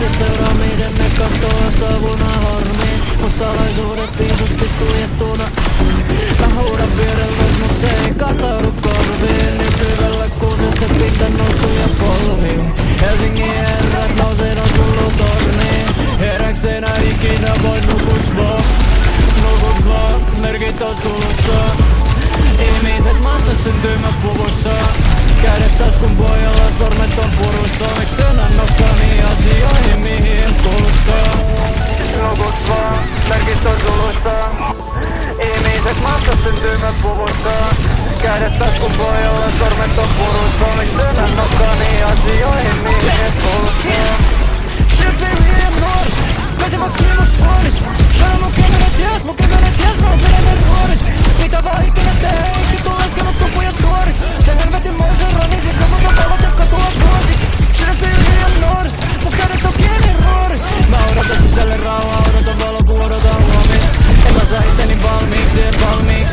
ja seuraa miten ne katoaa savuna hormiin. Mun salaisuudet viisusti suljettuna. Mä huudan viereltäs mut se ei kataudu korviin. Niin syvällä kuusessa pinta nousuja polviin. Helsingin herrat nousee on tullut torniin. Heräks enää ikinä voi nukuks vaan. Nukuks vaan, merkit on sulussa. Ihmiset maassa syntymäpuvussa. Kädet taskun pojalla, sormet on purussa. Miks työnnän nokkani asioihin mihin en kuulostaa. Nukuks vaan, merkit on sulussa. Ihmiset maassa syntymäpuvussa. Kädet taskun pojalla, sormet on purussa. Miks työnnän nokkani asioihin mihin en kuulostaa. Shit baby liian nuoris, pääsin vaan kiinnos suoris. Shana mun kymmenen ties, mä oon pidemmän nuoris. Mitä vaan ikinä tee, eikä tuu laskenut kupuja suoriks. Tän helvetin moisen ranisit, sä mun valot, jotka tuo vuosiks. Shit baby liian nuoris, mun kädet on kiinni ruoris. Mä odotan sisälle rauhaa, odotan valoku, odotan huomiin. En mä saa itteni valmiiksi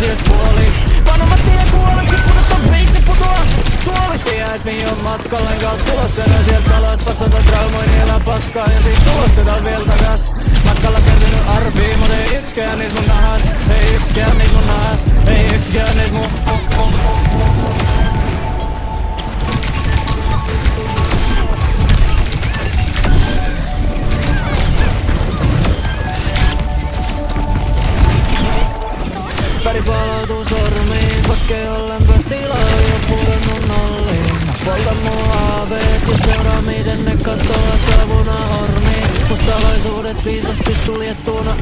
edes puoliks. Pano mä tien kuoleks, kun nyt on beat, putoa tuolis. Tiedä et mihin on matkalle, enkä tulossa enää sieltä alas. Passata traumoin, elää paskaa ja sit tulostetaan vielä takas. Matkalla kertynyt arviin, mut ei ykskään niis mun nahas. Ei ykskään niis mun nahas, ei ykskään niis mun väri palautuu sormiin, vaikkei oo lämpötilaa jo pudonnut nolliin. Mä poltan mun haaveet ja seuraa miten ne katoaa savuna hormiin. Mun salaisuudet viisasti suljettuna.